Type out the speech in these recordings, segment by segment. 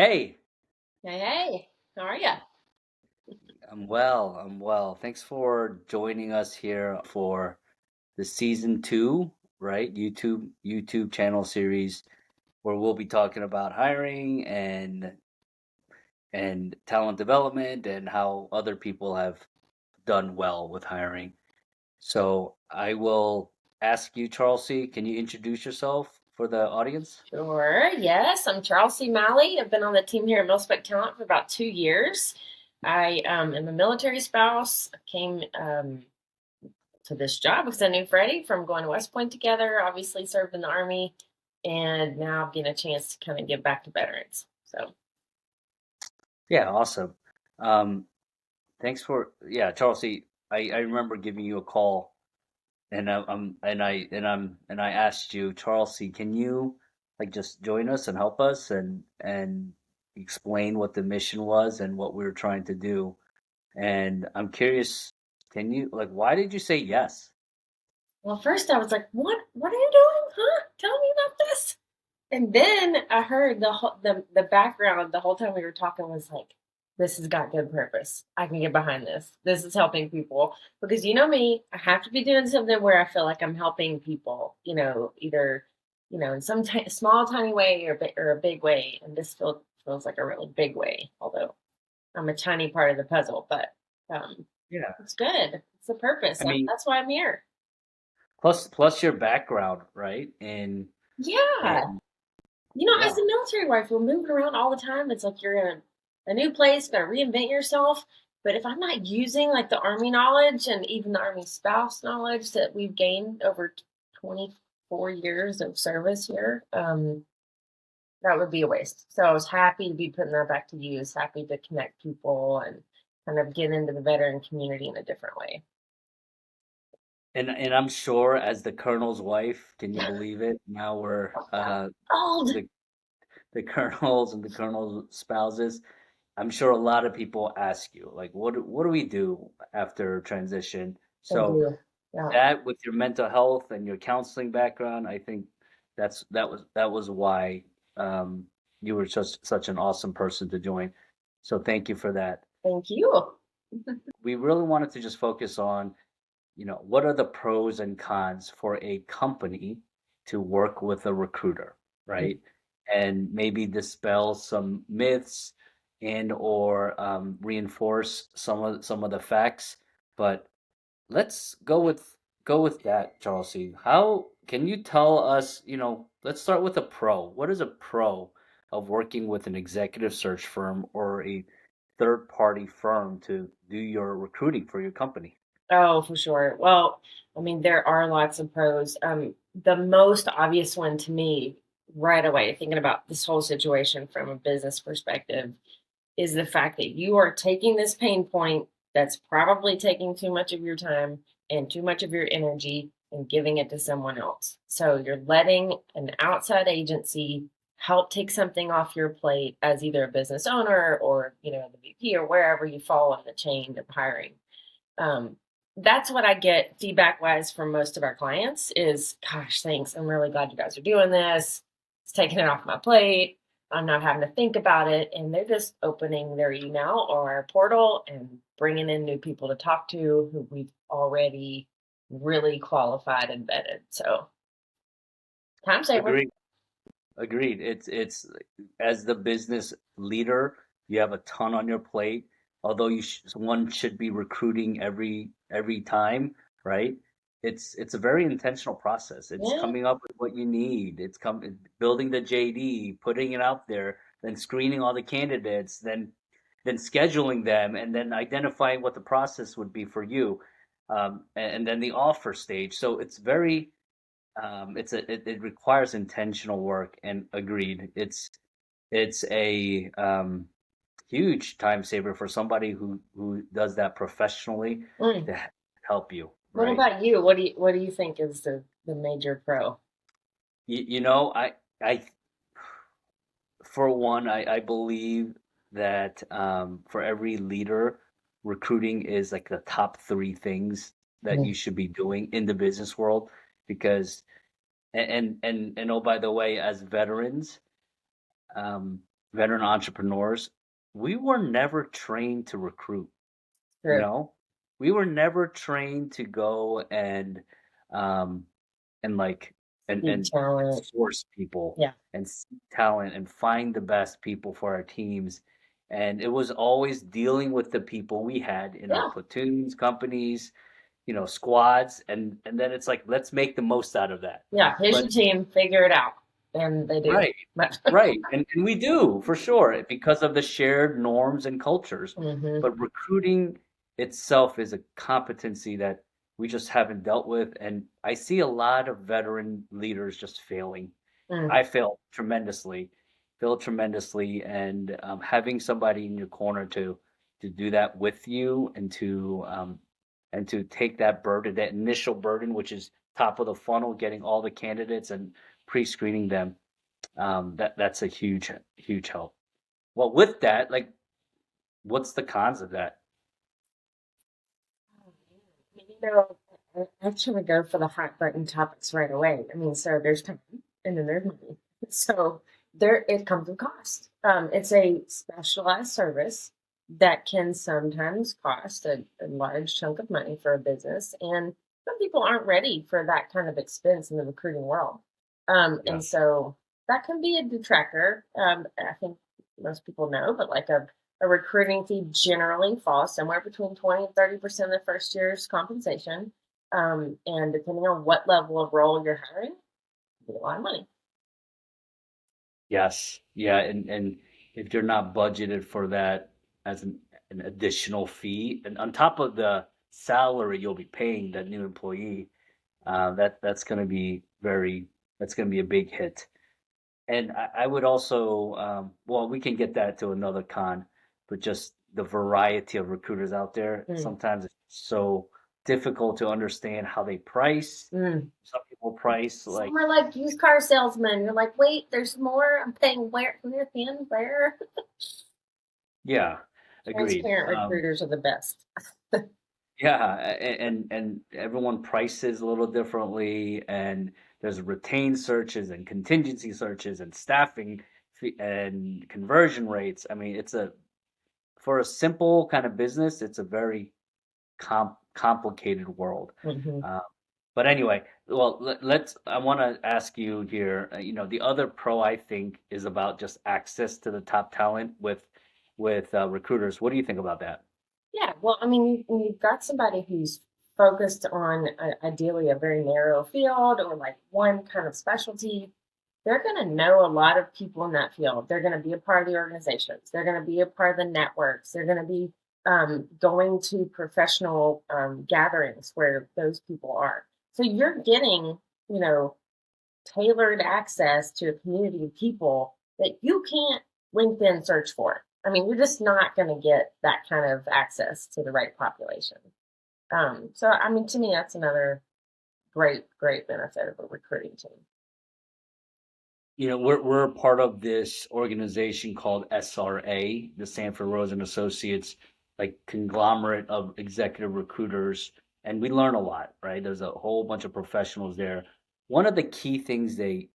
Hey, Hey, hey, how are you? I'm well. I'm well. Thanks for joining us here for the season two, right? YouTube channel series where we'll be talking about hiring and talent development and how other people have done well with hiring. So I will ask you, Charlsey, can you introduce yourself for the audience? Sure, yes, I'm Charlsey Mahle. I've been on the team here at MilSpec Talent for about 2 years. I am a military spouse. I came to this job because I knew Freddie from going to West Point together, obviously served in the Army, and now I'm getting a chance to kind of give back to veterans. So, Yeah, awesome. Um, Thanks for yeah, Charlsey. I remember giving you a call. And I asked you, Charles C, can you like just join us and help us and explain what the mission was and what we were trying to do? And I'm curious, can you like why did you say yes? well, first I was like, What are you doing? Huh? Tell me about this." And then I heard the background the whole time we were talking was like, this has got good purpose. I can get behind this. This is helping people because you know me, I have to be doing something where I feel like I'm helping people. Either in some small tiny way or a big way. And this feels like a really big way, although I'm a tiny part of the puzzle. But Yeah. it's good. It's the purpose. I mean, That's why I'm here. plus your background, right? Yeah. And As yeah. a military wife, we're moving around all the time. It's like you're in a new place, got to reinvent yourself. But if I'm not using like the Army knowledge and even the Army spouse knowledge that we've gained over 24 years of service here, that would be a waste. So I was happy to be putting that back to use, happy to connect people and kind of get into the veteran community in a different way. And I'm sure as the colonel's wife, can you believe it? Now we're Old. the the colonels and the colonel's spouses. I'm sure a lot of people ask you, like, what do we do after transition? They So do. Yeah. that with your mental health and your counseling background, I think that was why you were such an awesome person to join. So thank you for that. Thank you. We really wanted to just focus on, what are the pros and cons for a company to work with a recruiter, right? And maybe dispel some myths and or reinforce some of the facts. But let's go with that, Chelsea. How can you tell us, let's start with a pro. What is a pro of working with an executive search firm or a third party firm to do your recruiting for your company? Oh, for sure. Well, I mean, there are lots of pros. The most obvious one to me right away, thinking about this whole situation from a business perspective, is the fact that you are taking this pain point that's probably taking too much of your time and too much of your energy and giving it to someone else. So you're letting an outside agency help take something off your plate as either a business owner or, the VP or wherever you fall in the chain of hiring. Um, that's what I get feedback wise from most of our clients is, gosh, thanks. I'm really glad you guys are doing this. It's taking it off my plate. I'm not having to think about it. And they're just opening their email or our portal and bringing in new people to talk to who we've already really qualified and vetted. So, time saver. Agreed. Agreed. It's as the business leader, you have a ton on your plate. Although one should be recruiting every time, right? It's a very intentional process. It's Yeah. coming up with what you need. Building the JD, putting it out there, then screening all the candidates, then scheduling them, and then identifying what the process would be for you, and then the offer stage. So it requires intentional work and agreed. It's a huge time saver for somebody who does that professionally Mm. to help you, What right? about you? What do you think is the major pro? You know, I for one, I believe that for every leader, recruiting is like the top three things that you Mm. should be doing in the business world because and oh by the way, as veterans, um, veteran entrepreneurs, we were never trained to recruit, you True. know? We were never trained to go um and like Seek and talent. source people Yeah. and seek talent and find the best people for our teams. And it was always dealing with the people we had in our Yeah. platoons, companies, squads, and then it's like let's make the most out of that. Yeah. Here's But your team. Figure it out. And they do. right, But right. And we do for sure because of the shared norms and cultures. hmm But recruiting itself is a competency that we just haven't dealt with. And I see a lot of veteran leaders just failing. mm, I failed tremendously. And having somebody in your corner to do that with you and to take that burden, that initial burden, which is top of the funnel, getting all the candidates and pre-screening them, that's a huge help. Well, with that, like, what's the cons of that? I actually go for the hot button topics right away. I mean, so there's time and then there's money. So there it comes with cost. It's a specialized service that can sometimes cost a large chunk of money for a business, and some people aren't ready for that kind of expense in the recruiting world. And Yes. so that can be a detractor. I think most people know, but like a recruiting fee generally falls somewhere between 20 and 30% of the first year's compensation. And depending on what level of role you're hiring, a lot of money. Yes. Yeah. And if you're not budgeted for that as an additional fee, and on top of the salary you'll be paying that new employee, that's going to be that's going to be a big hit. And I would also, well, we can get that to another con, but just the variety of recruiters out there. Mm, Sometimes it's so difficult to understand how they price. mm. Some people price Some like, are like used car salesmen. You're like, wait, there's more. I'm paying where thin, where? yeah, agreed. Transparent recruiters are the best. Yeah, and everyone prices a little differently, and there's retained searches and contingency searches and staffing and conversion rates. I mean, it's a for a simple kind of business, it's a very complicated world. hmm Uh, but anyway, well, I want to ask you here. The other pro I think is about just access to the top talent with recruiters. What do you think about that? Yeah, well, I mean, when you've got somebody who's focused on ideally a very narrow field or like one kind of specialty, they're going to know a lot of people in that field. They're going to be a part of the organizations. They're going to be a part of the networks. They're going to be going to professional gatherings where those people are. So you're getting, you know, tailored access to a community of people that you can't LinkedIn search for. I mean, you're just not going to get that kind of access to the right population. So, I mean, to me, that's another great benefit of a recruiting team. We're a part of this organization called SRA, the Sanford Rose and Associates, like conglomerate of executive recruiters, and we learn a lot, right? There's a whole bunch of professionals there. One of the key things they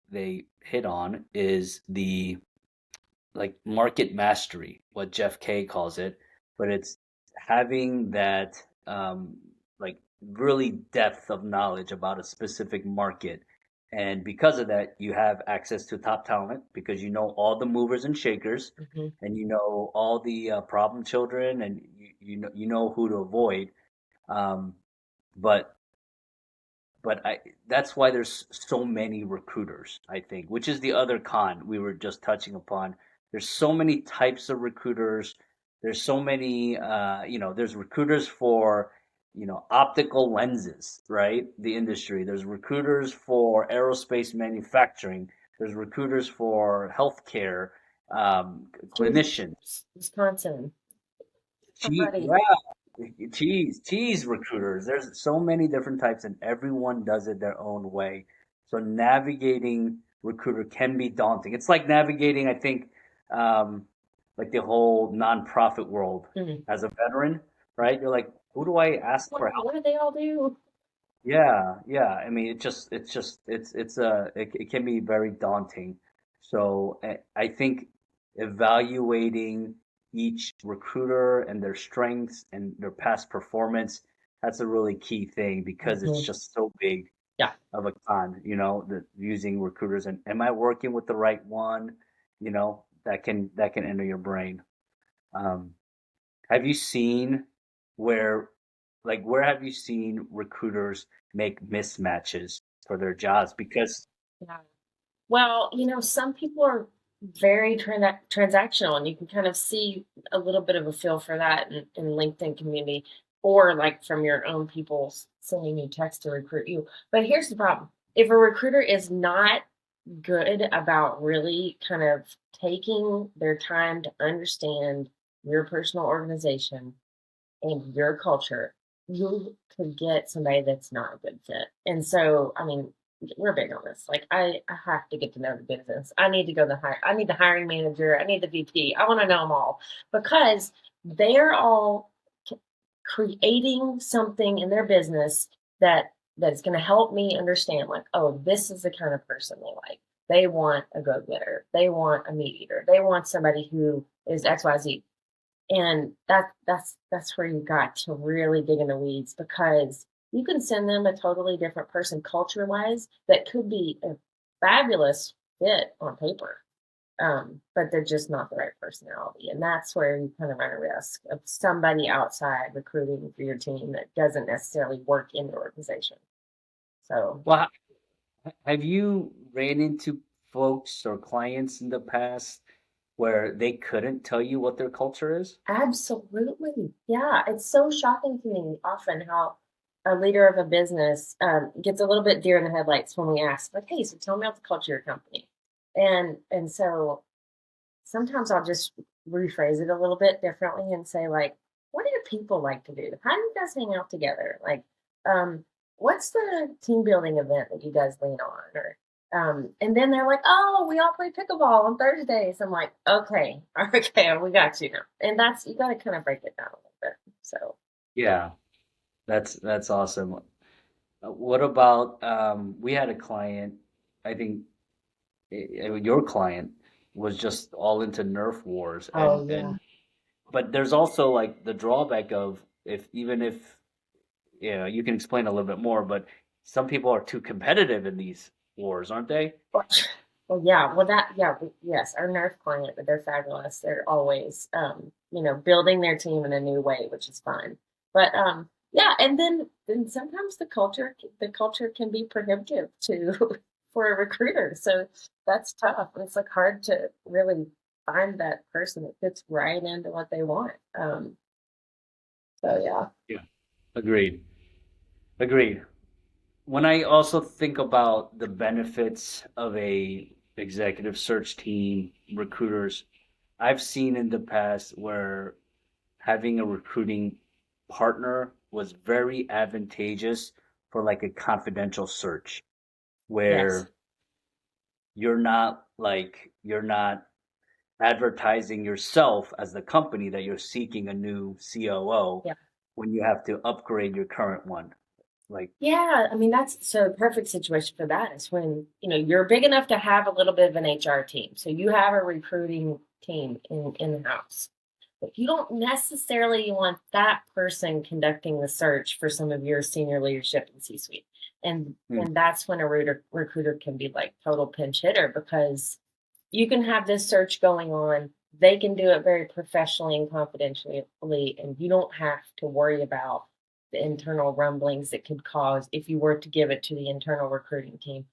hit on is the like market mastery, what Jeff Kay calls it, but it's having that like really depth of knowledge about a specific market. And because of that, you have access to top talent because you know all the movers and shakers, hmm and you know all the problem children, and you know who to avoid. Um, but but that's why there's so many recruiters, I think, which is the other con we were just touching upon. There's so many types of recruiters. There's so many, there's recruiters for, optical lenses, right? The industry. There's recruiters for aerospace manufacturing. There's recruiters for healthcare, clinicians. Wisconsin, Freddie. Yeah, cheese recruiters. There's so many different types, and everyone does it their own way. So navigating recruiter can be daunting. It's like navigating, I think, um, like the whole nonprofit world Mm. as a veteran, right? You're like, who do I ask for help? What do they all do? Yeah, yeah. I mean, it can be very daunting. So I think evaluating each recruiter and their strengths and their past performance, that's a really key thing because it's Mhm. just so big Yeah. of a con, the using recruiters and am I working with the right one? That can enter your brain. Um, have you seen where where have you seen recruiters make mismatches for their jobs? Because Yeah. Well, some people are very transactional, and you can kind of see a little bit of a feel for that in LinkedIn community, or like from your own people sending you text to recruit you. But here's the problem: if a recruiter is not good about really kind of taking their time to understand your personal organization and your culture, you could get somebody that's not a good fit. And so, I mean, we're big on this. Like, I have to get to know the business. I need to go the hire. I need the hiring manager. I need the VP. I want to know them all because they're all creating something in their business that is going to help me understand. Like, oh, this is the kind of person they like. They want a go-getter. They want a meat eater. They want somebody who is XYZ, and that's where you got to really dig in the weeds because you can send them a totally different person culture wise that could be a fabulous fit on paper. But they're just not the right personality. And that's where you kind of run a risk of somebody outside recruiting for your team that doesn't necessarily work in the organization. So well, have you ran into folks or clients in the past where they couldn't tell you what their culture is? absolutely. Yeah. It's so shocking to me often how a leader of a business gets a little bit deer in the headlights when we ask, like, hey, so tell me about the culture of your company. And so sometimes I'll just rephrase it a little bit differently and say, like, what do people like to do? How do you guys hang out together? Like, um, what's the team building event that you guys lean on? Or and then they're like, oh, we all play pickleball on Thursdays. I'm like, okay, okay, we got you now. And that's you got to kind of break it down a little bit. So Yeah, that's awesome. What about we had a client, I think your client was just all into Nerf wars oh yeah. and but there's also like the drawback of if even if you can explain a little bit more, but some people are too competitive in these wars, aren't they? Well, well, yeah. Well, yes, our Nerf client, but they're fabulous. They're always, building their team in a new way, which is fun. But yeah, and then sometimes the culture can be prohibitive to for a recruiter. So that's tough. It's like hard to really find that person that fits right into what they want. So yeah. Yeah. Agreed. Agreed. When I also think about the benefits of a executive search team, recruiters, I've seen in the past where having a recruiting partner was very advantageous for like a confidential search Yes. where you're not advertising yourself as the company that you're seeking a new COO Yeah. when you have to upgrade your current one. Like, Yeah, I mean that's so perfect situation for that is when you're big enough to have a little bit of an HR team. So you have a recruiting team in the house. But you don't necessarily want that person conducting the search for some of your senior leadership and C-suite. And that's when a recruiter can be like total pinch hitter because you can have this search going on. They can do it very professionally and confidentially, and you don't have to worry about the internal rumblings it could cause if you were to give it to the internal recruiting team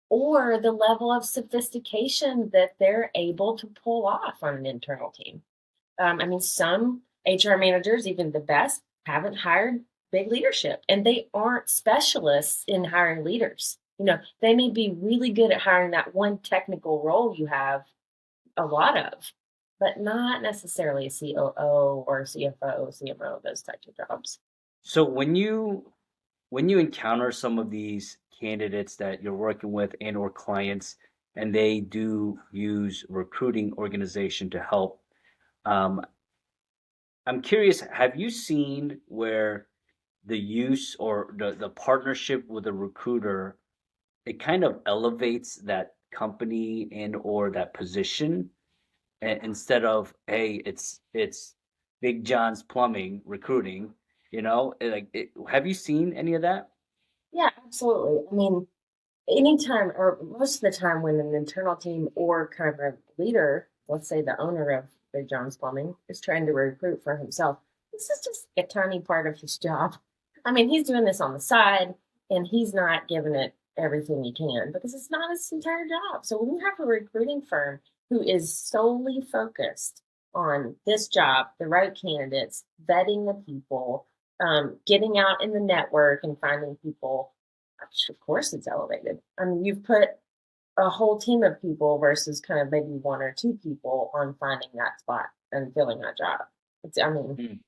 or the level of sophistication that they're able to pull off on an internal team. I mean, some HR managers, even the best, haven't hired big leadership and they aren't specialists in hiring leaders. They may be really good at hiring that one technical role you have a lot of, but not necessarily a COO or CFO, CMO, those types of jobs. so when you encounter some of these candidates that you're working with and or clients and they do use recruiting organization to help, um, I'm curious, have you seen where the use or the partnership with a recruiter, it kind of elevates that company and or that position? instead of, hey, it's Big John's Plumbing recruiting, have you seen any of that? Yeah, absolutely. I mean, anytime or most of the time when an internal team or kind of a leader, let's say the owner of Big John's Plumbing, is trying to recruit for himself, this is just a tiny part of his job. I mean, he's doing this on the side and he's not giving it everything he can because it's not his entire job. So when you have a recruiting firm who is solely focused on this job, the right candidates, vetting the people, getting out in the network and finding people, of course it's elevated. I mean, you've put a whole team of people versus kind of maybe one or two people on finding that spot and filling that job. I mean, Mm. and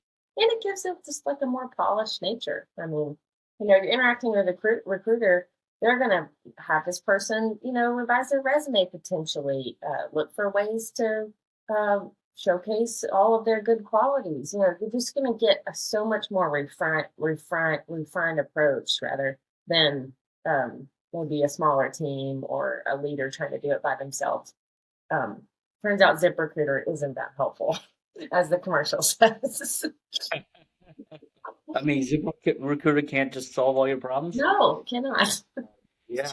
it gives it just like a more polished nature. I mean, you're interacting with a recruiter, they're going to have this person, revise their resume potentially, look for ways to uh, showcase all of their good qualities. You're just going to get a so much more refined approach rather than maybe a smaller team or a leader trying to do it by themselves. Um, Turns out ZipRecruiter isn't that helpful, as the commercial says. I mean, Recruiter can't just solve all your problems. No, cannot. Yeah,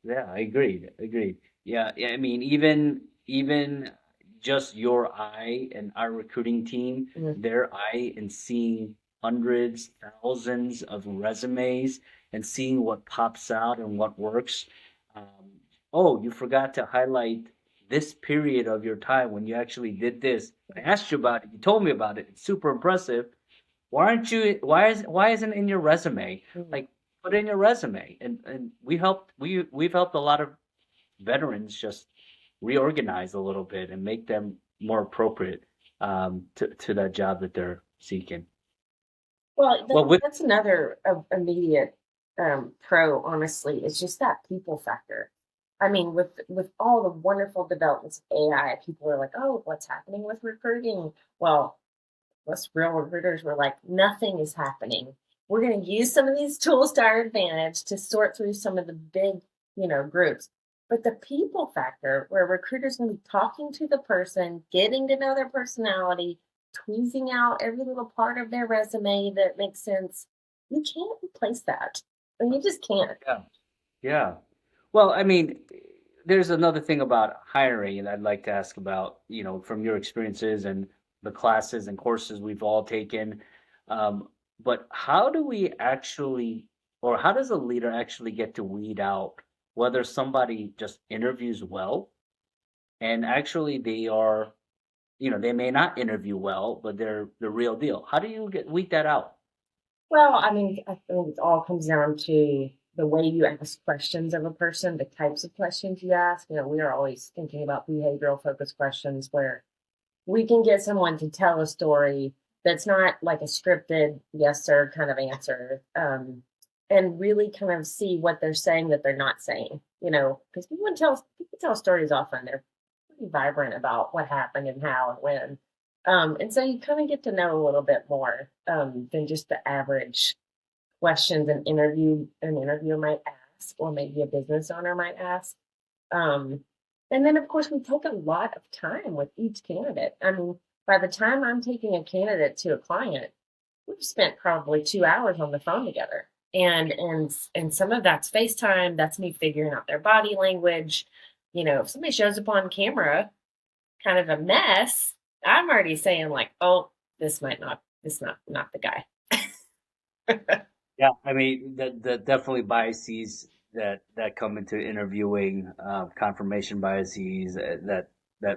yeah, I agreed. Agreed. Yeah, yeah. I mean, even just your eye and our recruiting team, Mm. their eye and seeing hundreds, thousands of resumes and seeing what pops out and what works. Um, oh, you forgot to highlight this period of your time when you actually did this. I asked you about it. You told me about it. It's super impressive. Why aren't you? Why isn't it in your resume? Mm. Like, put in your resume. And we've helped a lot of veterans just reorganize a little bit and make them more appropriate to that job that they're seeking. Well, Well, with that's another immediate pro. Honestly, it's just that people factor. I mean, with all the wonderful developments of AI, people are like, "Oh, what's happening with recruiting?" Well, us real recruiters were like, "Nothing is happening. We're going to use some of these tools to our advantage to sort through some of the big, groups." But the people factor, where recruiters going to be talking to the person, getting to know their personality, tweezing out every little part of their resume that makes sense, you can't replace that. And you just can't. yeah, yeah. Well, I mean, there's another thing about hiring, and I'd like to ask about, from your experiences and the classes and courses we've all taken. Um, but how do we actually, or how does a leader actually get to weed out whether somebody just interviews well and actually they are, they may not interview well, but they're the real deal? How do you weed that out? Well, I mean, I think it all comes down to the way you ask questions of a person, the types of questions you ask. We are always thinking about behavioral focused questions where we can get someone to tell a story that's not like a scripted yes sir kind of answer, and really kind of see what they're saying that they're not saying. Because people tell stories often. They're pretty vibrant about what happened and how and when. And so you kind of get to know a little bit more than just the average questions an interviewer might ask, or maybe a business owner might ask. Um, and then, of course, we take a lot of time with each candidate. I mean, by the time I'm taking a candidate to a client, we've spent probably 2 hours on the phone together. And some of that's FaceTime. That's me figuring out their body language. If somebody shows up on camera, kind of a mess, I'm already saying like, oh, this not the guy. Yeah, I mean, that definitely biases that come into interviewing, confirmation biases that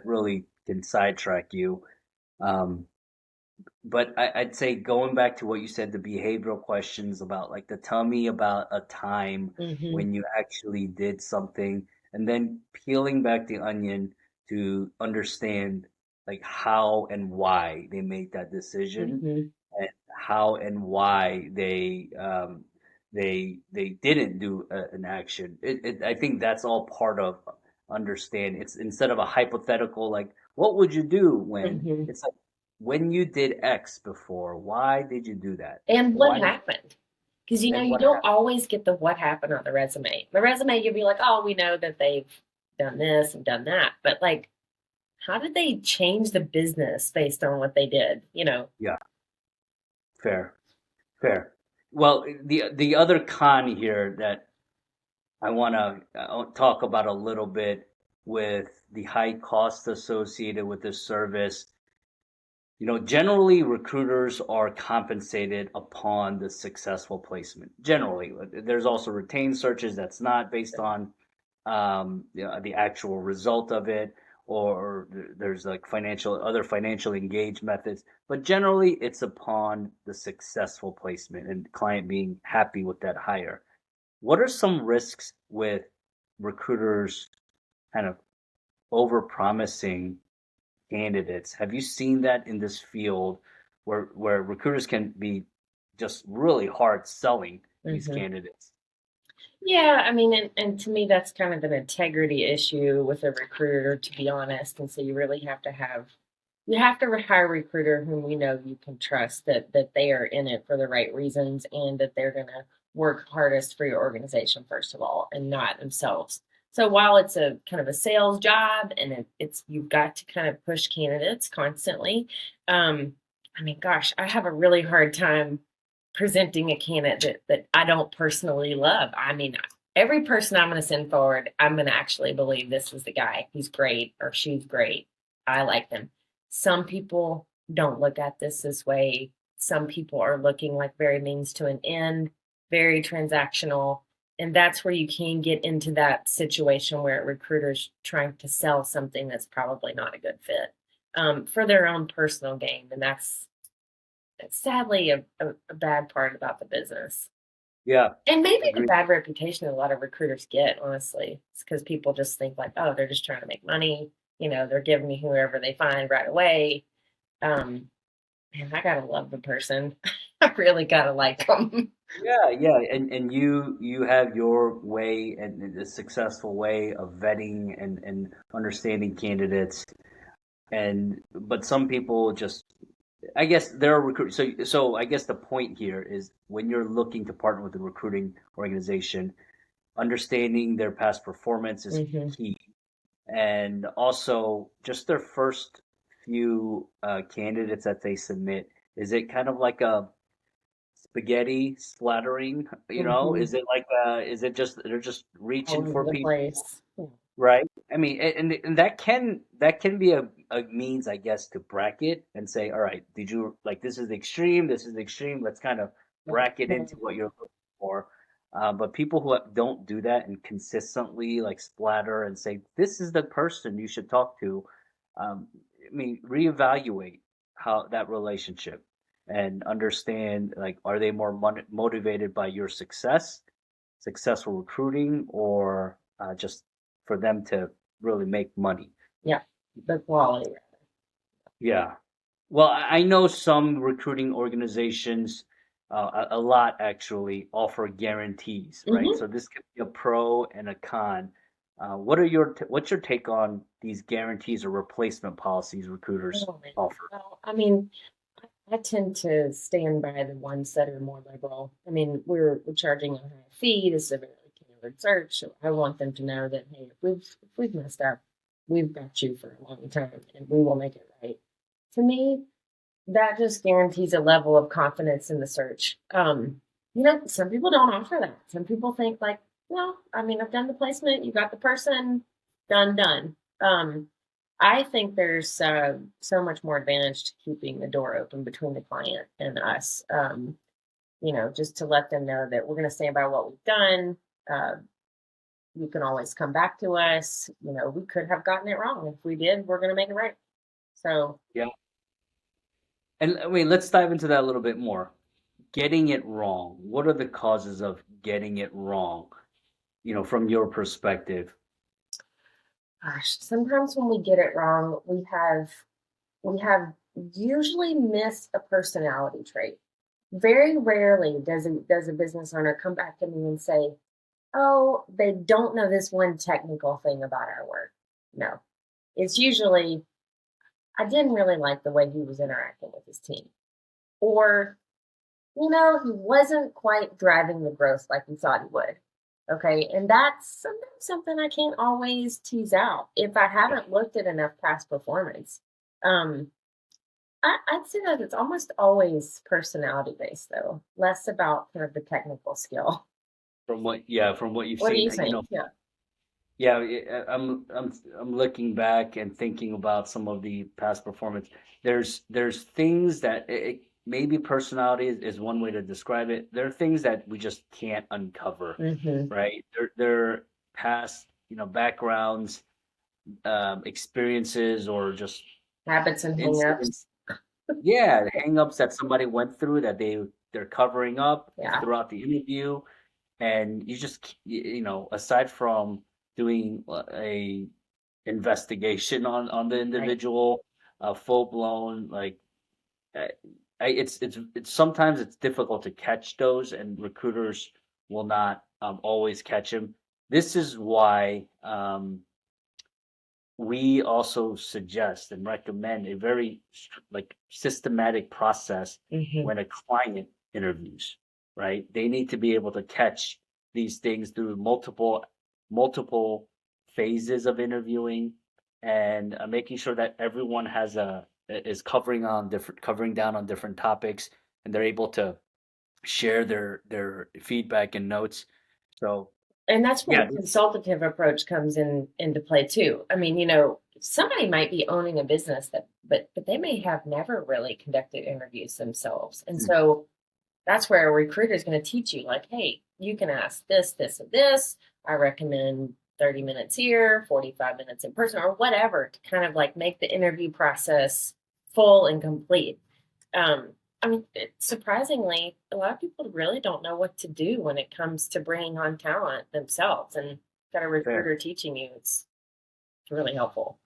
really can sidetrack you. Um, but I'd say going back to what you said, the behavioral questions about like the tell me about a time Mm-hmm. when you actually did something, and then peeling back the onion to understand like how and why they made that decision Mm-hmm. and how and why they didn't do an action. I think that's all part of understanding. It's instead of a hypothetical like what would you do when Mm-hmm. it's like when you did X before, why did you do that? And what Why did happened? Because and you what don't happened? always get the what happened on the resume. The resume, you'll be like, oh, we know that they've done this and done that. But like, how did they change the business based on what they did? Yeah, fair, fair. Well, the other con here that I want to talk about a little bit with the high cost associated with this service. Generally recruiters are compensated upon the successful placement. Generally, there's also retained searches that's not based on the actual result of it, or there's like other financial engaged methods. But generally, it's upon the successful placement and client being happy with that hire. What are some risks with recruiters kind of over-promising candidates? Have you seen that in this field where recruiters can be just really hard selling these Hmm. candidates? Yeah, I mean, and to me, that's kind of an integrity issue with a recruiter, to be honest. And so you really have to hire a recruiter whom we know you can trust that they are in it for the right reasons and that they're going to work hardest for your organization, first of all, and not themselves. So while it's a kind of a sales job and it's you've got to kind of push candidates constantly, I mean, gosh, I have a really hard time presenting a candidate that I don't personally love. I mean, every person I'm going to send forward, I'm going to actually believe this is the guy. He's great or she's great. I like them. Some people don't look at this way. Some people are looking like very means to an end, very transactional. And that's where you can get into that situation where a recruiter's trying to sell something that's probably not a good fit for their own personal gain. And that's sadly a bad part about the business. Yeah, And maybe the agree. bad reputation a lot of recruiters get, honestly, it's because people just think like, oh, they're just trying to make money. They're giving me whoever they find right away. Um, and I gotta love the person. I really gotta like them. Yeah, yeah, and you have your way and a successful way of vetting and understanding candidates, and but some people just, I guess there are recruit. So I guess the point here is when you're looking to partner with a recruiting organization, understanding their past performance is Hmm. key, and also just their first few candidates that they submit. Is it kind of like a spaghetti splattering? Hmm. Is it like is it just they're just All reaching over for the people? place. Right. I mean, and that can be a means, I guess, to bracket and say, all right, did you like this is the extreme, this is the extreme. Let's kind of bracket into what you're looking for. But people who don't do that and consistently like splatter and say this is the person you should talk to, um, I mean, reevaluate how that relationship and understand like are they more motivated by your success, successful recruiting, or just for them to really make money. Yeah, the quality. Yeah. Well, I know some recruiting organizations, a lot actually, offer guarantees, right? Hmm. So this could be a pro and a con. What's your take on these guarantees or replacement policies recruiters Oh man. offer? Well, I mean, I tend to stand by the ones that are more liberal. I mean, we're charging a high fee. This is a very tailored search. So I want them to know that hey, if we've messed up, we've got you for a long time, and we will make it right. To me, that just guarantees a level of confidence in the search. Some people don't offer that. Some people think like, well, I mean, I've done the placement, you got the person, done. I think there's so much more advantage to keeping the door open between the client and us. Just to let them know that we're going to stand by what we've done. Uh, you can always come back to us. We could have gotten it wrong. If we did, we're going to make it right. So, Yeah. And I mean, let's dive into that a little bit more. Getting it wrong. What are the causes of getting it wrong? From your perspective. gosh, sometimes when we get it wrong, we have usually missed a personality trait. Very rarely does a business owner come back to me and say, "Oh, they don't know this one technical thing about our work." No, it's usually I didn't really like the way he was interacting with his team, or he wasn't quite driving the growth like we thought he would. Okay. And that's sometimes something I can't always tease out if I Yeah. haven't looked at enough past performance. Um, I'd say that it's almost always personality based, though, less about kind of the technical skill. From what you've What do seen, you think? Yeah. yeah, I'm looking back and thinking about some of the past performance. There's things that maybe personality is one way to describe it. There are things that we just can't uncover, Hmm. right? They're past, backgrounds, experiences, or just Habits and hangups. incidents. Yeah, hang-ups that somebody went through that they're covering up Yeah. throughout the interview, and you just aside from doing a investigation on the Right. individual, full blown, like, uh, it's sometimes it's difficult to catch those, and recruiters will not always catch them. This is why we also suggest and recommend a very like systematic process Hmm. when a client interviews, right? They need to be able to catch these things through multiple phases of interviewing, and making sure that everyone is covering down on different topics, and they're able to share their feedback and notes. So And that's where yeah, the consultative approach comes in into play too. I mean, somebody might be owning a business but they may have never really conducted interviews themselves. And so that's where a recruiter is going to teach you, like, hey, you can ask this, this, and this. I recommend 30 minutes here, 45 minutes in person, or whatever, to kind of like make the interview process full and complete. Um, I mean, surprisingly, a lot of people really don't know what to do when it comes to bringing on talent themselves. And got a fair. recruiter teaching you, it's really helpful.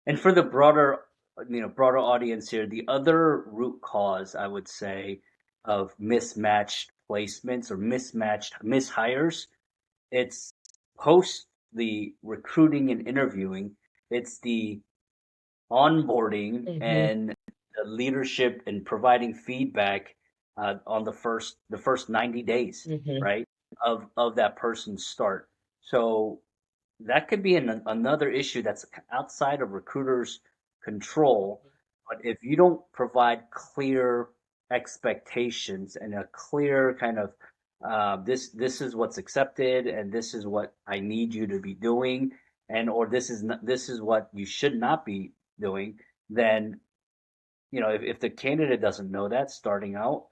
And for the broader audience here, the other root cause I would say of mismatched placements or mismatched mishires, it's post the recruiting and interviewing, it's the onboarding Hmm. and the leadership and providing feedback on the first 90 days, Hmm. right? Of that person's start. So that could be another issue that's outside of recruiters' control. But if you don't provide clear expectations and a clear kind of this is what's accepted, and this is what I need you to be doing, and or this is what you should not be doing, then if the candidate doesn't know that starting out,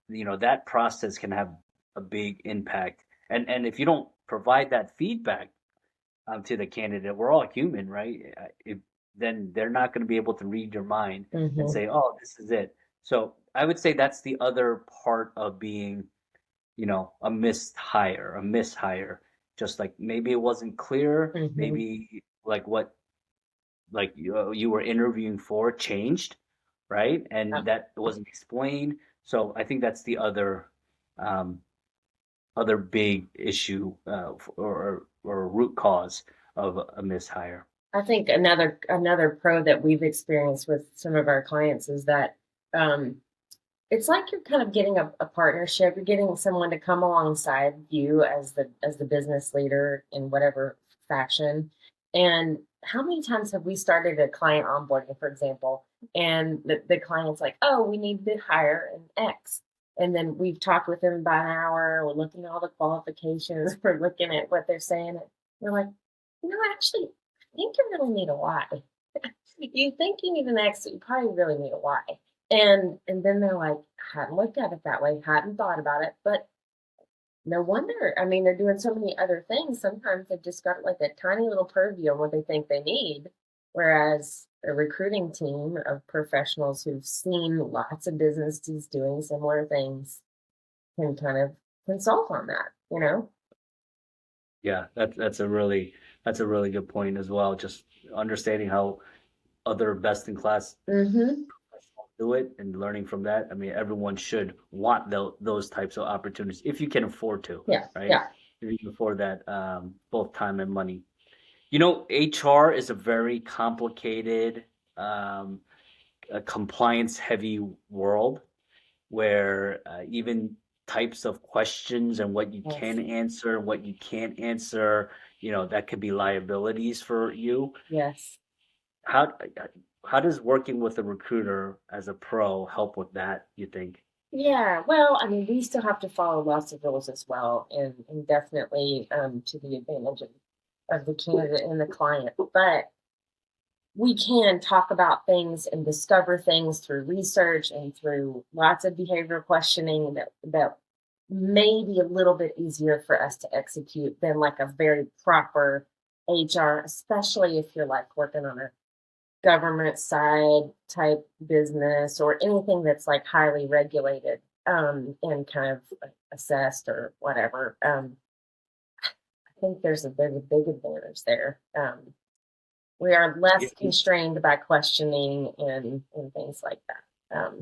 that process can have a big impact. And if you don't provide that feedback to the candidate. We're all human, right? Then they're not going to be able to read your mind and Hmm. say, "Oh, this is it." So I would say that's the other part of being, a missed hire, a mishire. Just like maybe it wasn't clear, Hmm. maybe like what like you were interviewing for changed, right? And that wasn't explained. So I think that's the um, other big issue, or root cause of a mishire. I think another pro that we've experienced with some of our clients is that um, it's like you're kind of getting a partnership. You're getting someone to come alongside you as the business leader in whatever faction. And how many times have we started a client onboarding, for example, and the client's like, "Oh, we need to hire an X," and then we've talked with them about an hour. We're looking at all the qualifications. We're looking at what they're saying. We're like, actually, I think you really need a Y. You think you need an X, but you probably really need a Y. And then they're like, hadn't looked at it that way, hadn't thought about it, but no wonder. I mean, they're doing so many other things. Sometimes they've just got like a tiny little purview on what they think they need. Whereas a recruiting team of professionals who've seen lots of businesses doing similar things can kind of consult on that. Yeah, that's a really good point as well. Just understanding how other best in class Mm-hmm. professionals do it and learning from that. I mean, everyone should want those types of opportunities if you can afford to, Yeah, right? yeah. If you can afford that, both time and money. HR is a very complicated, um, a compliance heavy world where even types of questions and what you Yes. can answer and what you can't answer, that could be liabilities for you. Yes. How how does working with a recruiter as a pro help with that, you think? Yeah, well, I mean, we still have to follow lots of rules as well, and definitely to the advantage of the candidate and the client. But we can talk about things and discover things through research and through lots of behavior questioning that may be a little bit easier for us to execute than like a very proper HR, especially if you're like working on a government side type business or anything that's like highly regulated and kind of assessed or whatever. I think there's a big advantage there. We are Yeah, less constrained by questioning and things like that.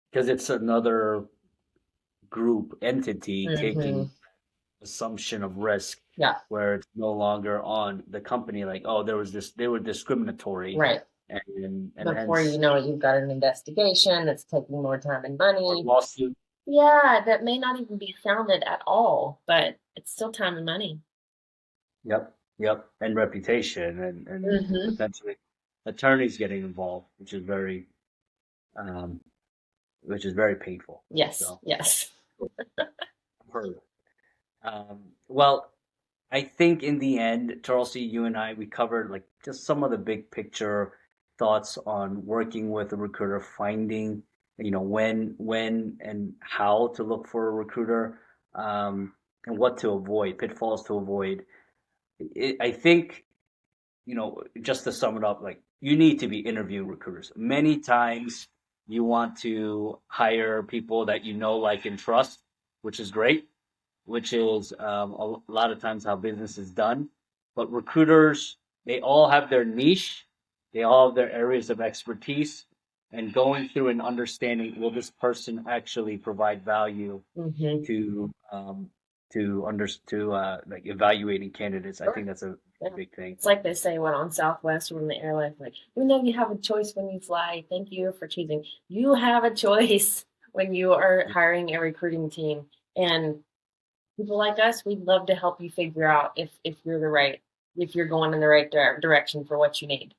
because it's another group entity taking Mhm. assumption of risk Yeah, where it's no longer on the company like, oh, they were discriminatory right. and Before you hence know it, you've got an investigation that's taking more time and or money. lawsuit. Yeah, that may not even be founded at all, but it's still time and money. Yep, yep, and reputation and Hmm. potentially attorneys getting involved, um, which is very painful. Yes, So yes. I've heard. Well, I think in the end, Charlesy, you and I, we covered like just some of the big picture thoughts on working with a recruiter, finding, when and how to look for a recruiter, and what to avoid, pitfalls to avoid. I think, just to sum it up, like you need to be interviewing recruiters. Many times you want to hire people that you know, like, and trust, which is great, which is a lot of times how business is done. But recruiters, they all have their niche, they all have their areas of expertise, and going through and understanding, will this person actually provide value Hmm. to like evaluating candidates? I Sure. think that's a Yeah. big thing. It's like they say what on Southwest when the airline like, we know you have a choice when you fly. Thank you for choosing. You have a choice when you are hiring a recruiting team. And people like us, we'd love to help you figure out if you're the right, if you're going in the right direction for what you need.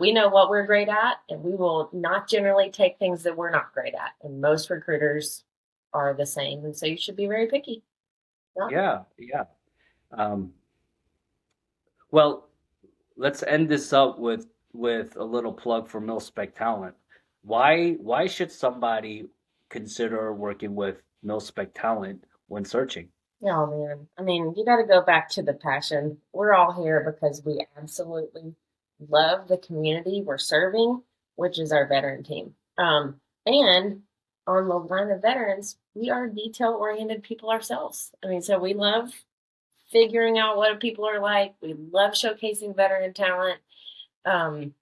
We know what we're great at, and we will not generally take things that we're not great at. And most recruiters are the same, and so you should be very picky. Yeah. Yeah, yeah. Um, well, let's end this up with a little plug for MilSpec Talent. Why should somebody consider working with MilSpec Talent when searching? Oh man, I mean, you got to go back to the passion. We're all here because we absolutely love the community we're serving, which is our veteran team. And on the line of veterans, we are detail-oriented people ourselves. I mean, so we love figuring out what people are like. We love showcasing veteran talent. Um,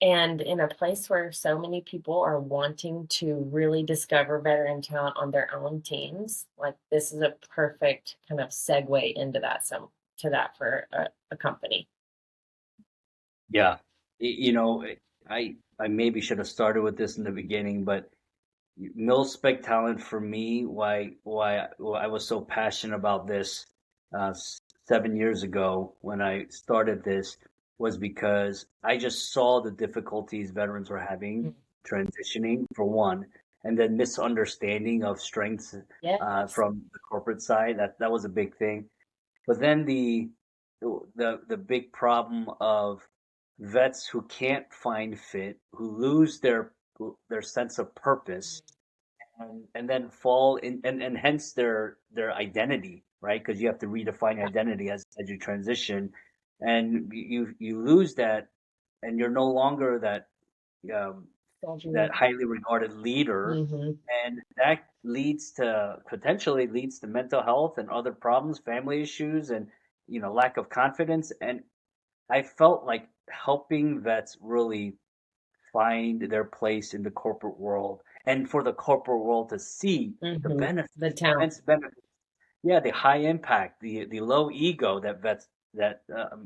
and in a place where so many people are wanting to really discover veteran talent on their own teams, like this is a perfect kind of segue into that to that for a company. Yeah, I maybe should have started with this in the beginning, but MilSpec Talent for me, why I was so passionate about this 7 years ago when I started this, was because I just saw the difficulties veterans were having transitioning, for one, and then misunderstanding of strengths Yes. from the corporate side. That was a big thing. But then the big problem of vets who can't find fit, who lose their sense of purpose, and then fall in, and hence their identity, right? Because you have to redefine identity as you transition, and you lose that, and you're no longer um, that highly regarded leader, Mm-hmm. and that potentially leads to mental health and other problems, family issues, and lack of confidence. And I felt like helping vets really find their place in the corporate world, and for the corporate world to see the Mm-hmm. benefits, The the talent. immense benefits. Yeah, the high impact, the low ego that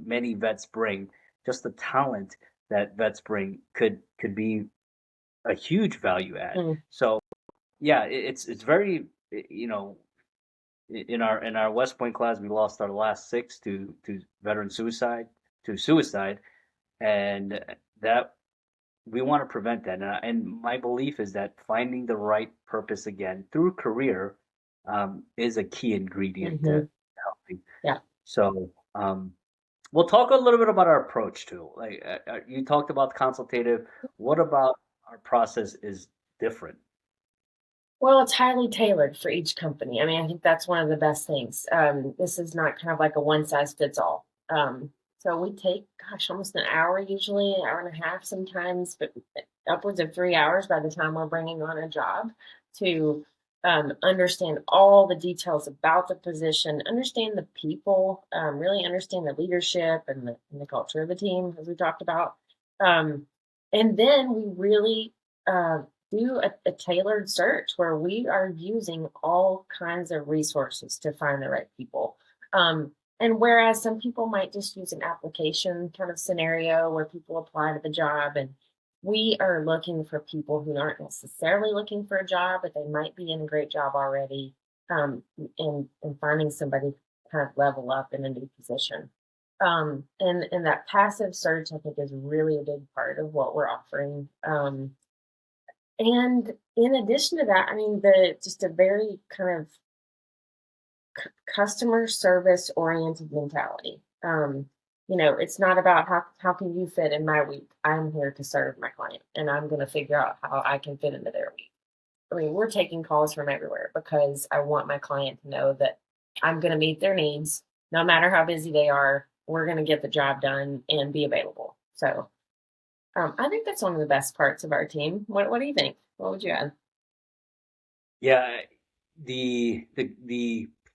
many vets bring, just the talent that vets bring could be a huge value add. Mm. So yeah, it's very. you know, in our West Point class, we lost our last six to veteran suicide to suicide, and that we want to prevent that. And my belief is that finding the right purpose again through career is a key ingredient to Hmm. helping. Yeah. So we'll talk a little bit about our approach too. Like you talked about consultative. What about our process is different? Well, it's highly tailored for each company. I mean, I think that's one of the best things. This is not kind of like a one size fits all. So we take, gosh, almost an hour usually, an hour and a half sometimes, but upwards of 3 hours by the time we're bringing on a job to understand all the details about the position, understand the people, really understand the leadership and the culture of the team, as we talked about. Um, and then we really do a tailored search where we are using all kinds of resources to find the right people. And whereas some people might just use an application kind of scenario where people apply to the job, and we are looking for people who aren't necessarily looking for a job, but they might be in a great job already, and finding somebody to kind of level up in a new position. And that passive search, I think, is really a big part of what we're offering. And in addition to that, I mean, the just a very kind of customer service oriented mentality. It's not about how can you fit in my week. I'm here to serve my client, and I'm going to figure out how I can fit into their week. I mean, we're taking calls from everywhere because I want my client to know that I'm going to meet their needs, no matter how busy they are. We're going to get the job done and be available. So I think that's one of the best parts of our team. What do you think? What would you add? Yeah, the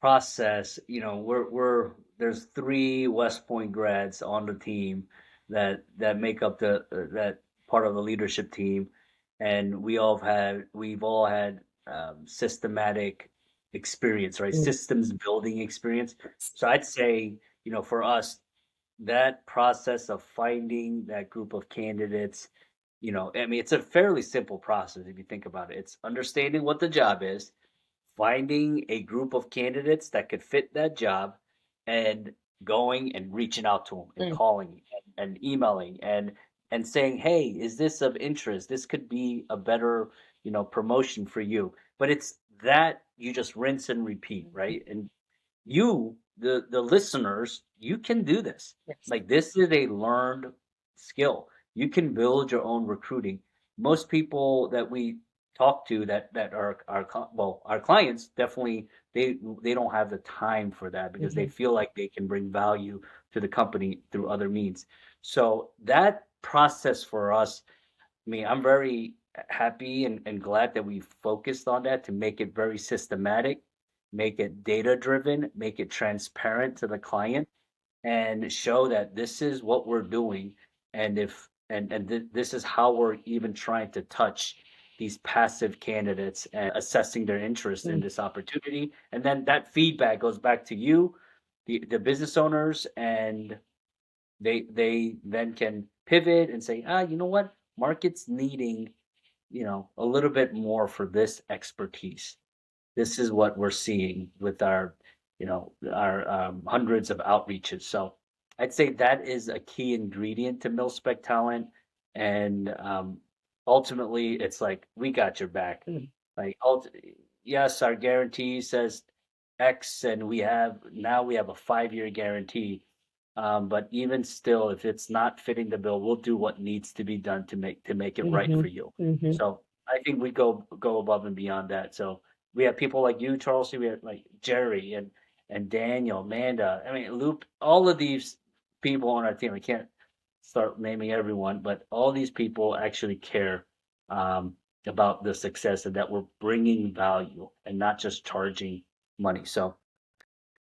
process, you know, we're there's three West Point grads on the team that make up the that part of the leadership team, and we've all had systematic experience, right? Mm. Systems building experience. So I'd say, you know, for us, that process of finding that group of candidates, you know, I mean, it's a fairly simple process if you think about it. It's understanding what the job is, finding a group of candidates that could fit that job, and going and reaching out to them and Mm. calling and emailing and saying, "Hey, is this of interest? This could be a better, you know, promotion for you." But it's that you just rinse and repeat, Mhm. right? And you, the listeners, you can do this. Yes. Like this is a learned skill. You can build your own recruiting. Most people that we talk to that are well, our clients definitely they don't have the time for that because they Mhm. feel like they can bring value to the company through other means. So that process for us, I mean, I'm very happy and glad that we focused on that to make it very systematic, make it data driven, make it transparent to the client, and show that this is what we're doing, and if and this is how we're even trying to touch these passive candidates and assessing their interest in Mm. this opportunity, and then that feedback goes back to you, the business owners, and they then can pivot and say, ah, you know what, market's needing, you know, a little bit more for this expertise. This is what we're seeing with our, you know, our hundreds of outreaches. So I'd say that is a key ingredient to MilSpec Talent, and ultimately, it's like we got your back. Mm. Like, yes, our guarantee says X, and we have a 5 year guarantee. But even still, if it's not fitting the bill, we'll do what needs to be done to make it right for Mhm. you. Mhm. So I think we go above and beyond that. So we have people like you, Charlesy. We have like Jerry and Daniel, Amanda. I mean, Loop. All of these people on our team. I can't start naming everyone, but all these people actually care about the success and that we're bringing value and not just charging money. So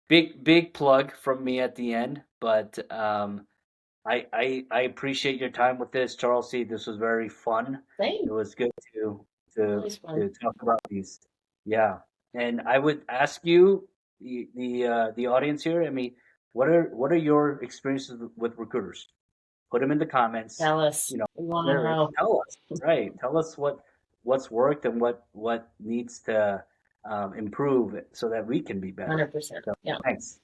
big plug from me at the end, but I appreciate your time with this, Charles C. This was very fun. It Same. was good to Always fun. to talk about these. Yeah, and I would ask you, the audience here. I mean, what are your experiences with recruiters? Put them in the comments. Tell us. You know, We want to share it. know. Tell us, right? Tell us what's worked and what needs to. improve so that we can be better. 100%. So Yeah. thanks.